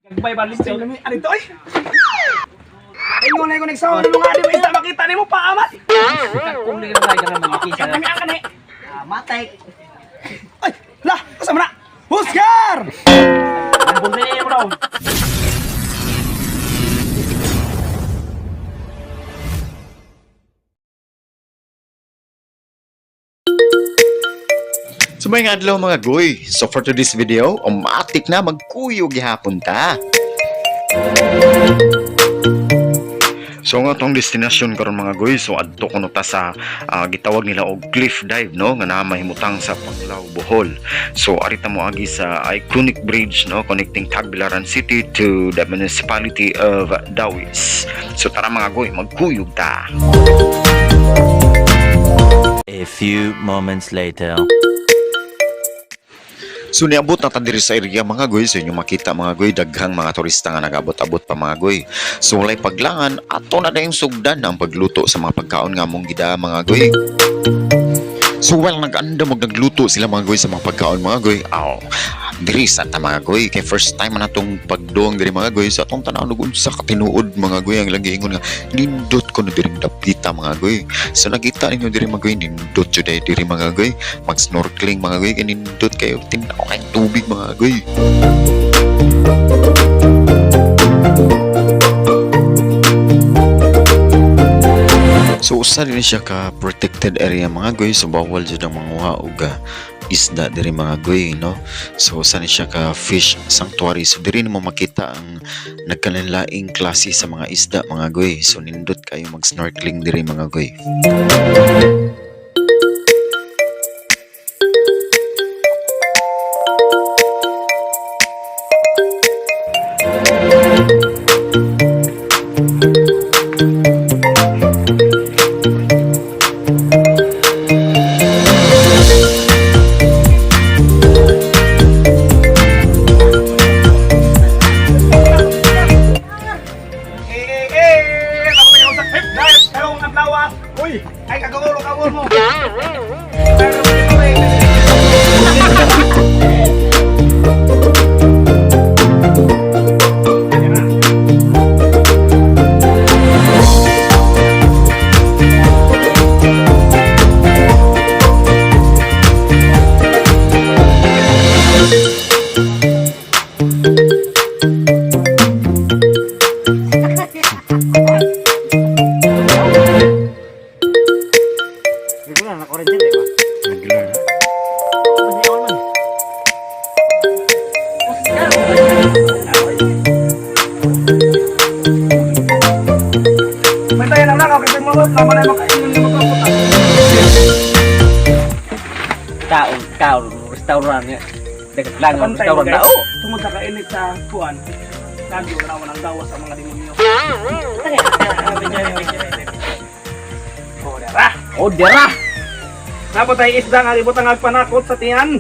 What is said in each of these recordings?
Gagbay balis sa lami. Ano ito ay? Ingon na ko nagsawa ng mga adim isda makita nimo pa amat. Kung di ka naman makikita. Kami ang kani. Matay. Ay, lah, kasama na. Huskar! Ang bumili mo daw. So may adlaw mga goy. So for today's video, umatik na magkuyog gihapon ta. So nga tong destinasyon karon mga goy, so adto kuno ta sa gitawag nila og cliff dive no nga naa mahimutang sa Panglao, Bohol. So arita mo agi sa iconic bridge no connecting Tagbilaran City to the municipality of Dawis. So tara mga goy, magkuyog ta. A few moments later. So niabot na ta diri sa area mga goy, so inyo makita mga goy daghang mga turista nga nagabot-abot pa mga goy. So walay paglangan ato na dayong sugdan ang pagluto sa mga pagkaon nga among gida mga goy. So while nag-andam og nagluto sila mga goy sa mga pagkaon mga goy, diri sa ta mga goy kay first time man atong pagduong diri mga goy sa atong tanaw ug unsa ka tinuod mga goy ang lagi ingon nga nindot ko na diri dapita mga goy. So nakita ninyo diri mga goy nindot jud diri mga goy, mag snorkeling mga goy kay nindot kayo tinaw kay tubig mga goy. So usa din siya ka protected area mga goy, so bawal jud ang manguha og isda diri mga goy no. So usa ni siya ka fish sanctuary, so diri mo makita ang nagkalain-laing klase sa mga isda mga goy. So nindot kayo mag snorkeling diri mga goy. Uy, ay kagawalo mo. Restaurant ya. Dekat lang ang restaurant tao. Tungod sa kainit sa buwan, nagyo rawan ang dawas sa mga demonyo. Oh, dera. Napa tayo isda nga libot ang agpanakot sa tiyan.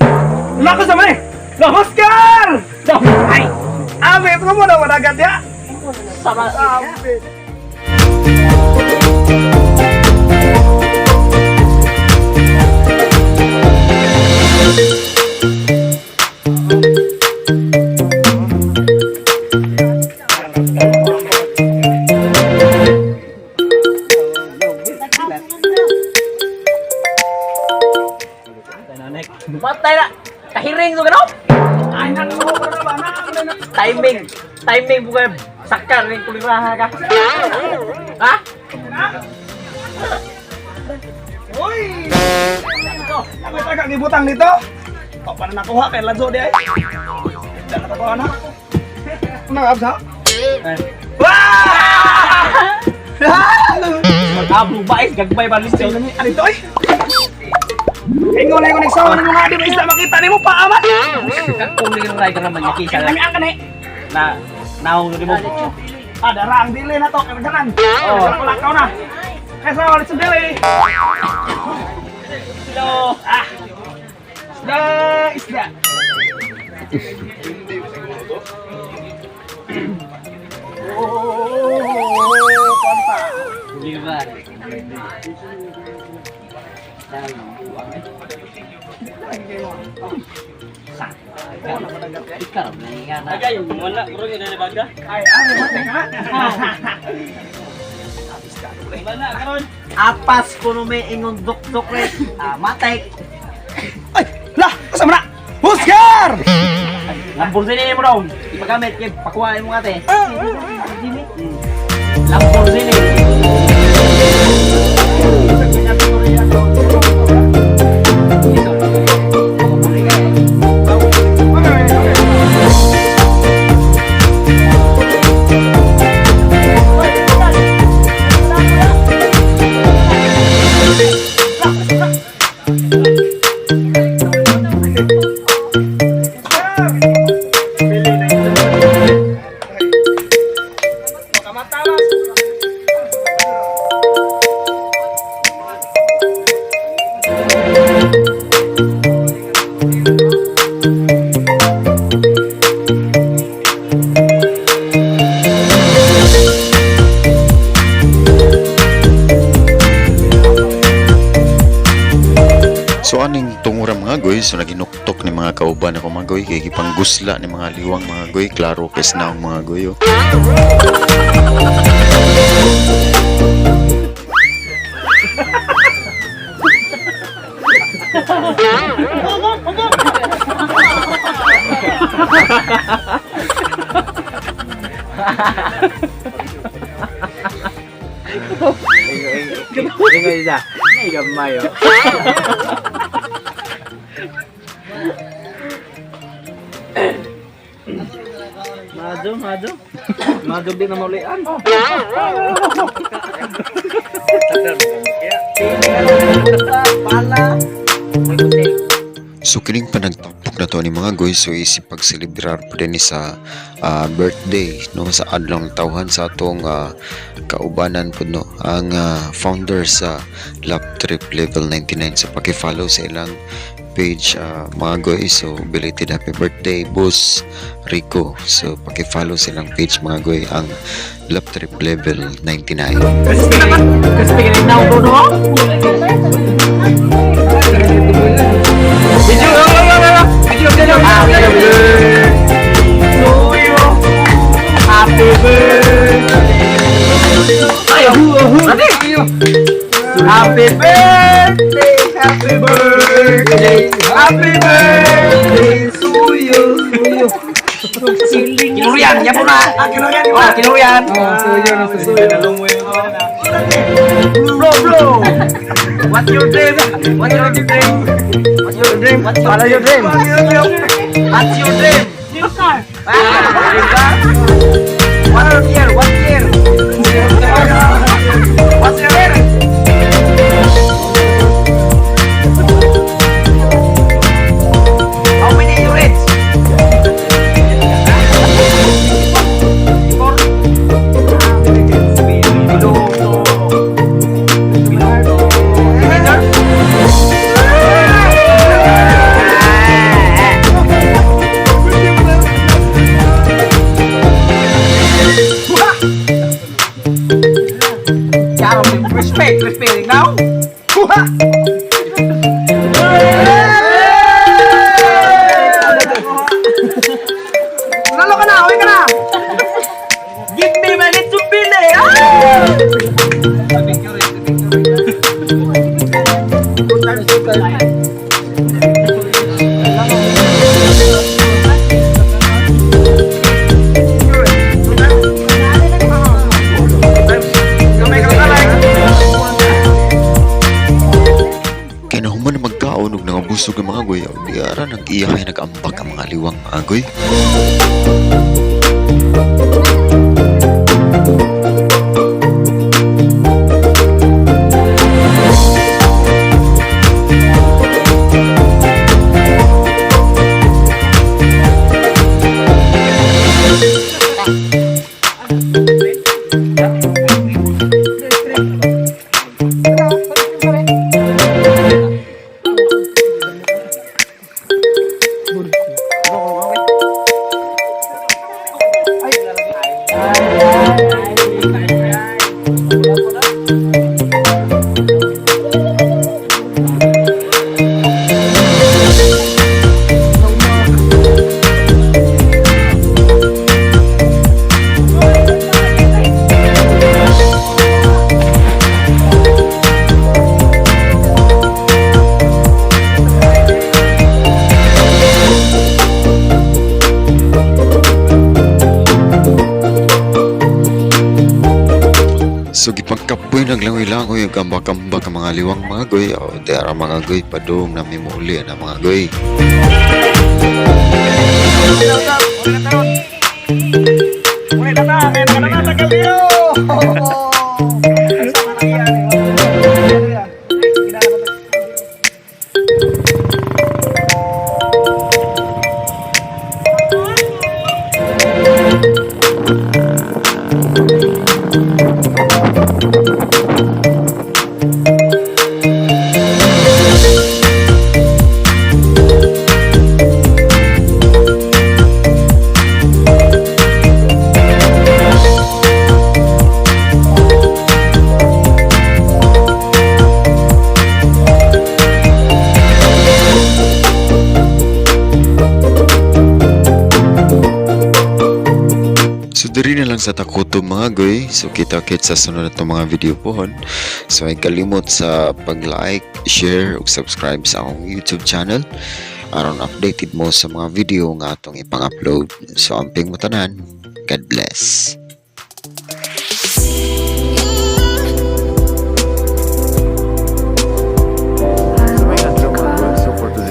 Lako sa man eh! No, Oscar! No, ay! Ame, ito mo na managat ya! Sama. Ame! Matay na. Kahiring to gano? Ay, nako na ba na? Timing bukan sakar ning kuliraha ka. Ha? Uy! Ako taga gibutang dito. O pa na nakuha kay Lazo di ay. Dala ta ko anak. Nagabsa? Wah! Magablo ba is gagbay balis sa lami. Ano ito ay? Ingon na ko nagsawa ng mga adim isda makita nimo pa amat. Kung di ka naman makikita. Kami ang kani. Na naong di mo. Darang dili na to kaganan. Oh. Lakaw na. Kaysa walit sa dili. Hello. Isda. Oh, konta. Liban. Ikaw, nahinga na. Agay, wala. Bro, yun na baga. Ay, ano ba nga? Wala, karon. Apas kuno may ingon dok-dok rin. Matek. Ay, lah, kasama na. Huskar! Lamborghini mo daw. Ipagamit, kaya pakuhain mo ate. Lamborghini. So aning tungura mga goy, so naginuktok ni mga kauban ako mga goy, kay gipanggusla ni mga liwang mga goy, klaro kes na ang mga goy. Oh. Ingon isa. Nay gamay oh. Mado. Mado din na maulian. Pala. So kining panagtapok na to ni mga goy, so isip pagselebrar pa din ni sa birthday no, sa adlong tawhan sa atong kaubanan po no, ang founder sa Lap Trip Level 99. So paki-follow sa ilang page mga goy, so belated happy birthday Boss Rico. So paki-follow sa ilang page mga goy, ang Lap Trip Level 99. Kasi pinag now do no. Happy birthday to you. Kinurian, ya po na. Kinurian. Bro. What's your dream? Follow your dream. What's your dream? Dream car. What year? What's your year? How many you reach? Respect now. Nalo ka na, uwi ka na. Give me my little pile. Busog ng mga goy, di ara nag-iyahay nag-ambag ang mga liwang mga goy. So gipagkapoy naglangoy-langoy ang kambak-kambak ang mga liwang mga goy. O dara mga goy padung na mimuli na mga goy. Ulit na ta, kaya naman na tagal niyo. Sama na yan. So diri na lang sa Takuto mga goy. So kita-kit sa sunod na itong mga video pohon. So ay kalimot sa pag-like, share, ug subscribe sa akong YouTube channel aron updated mo sa mga video nga atong ipang-upload. So amping mo tanan. God bless.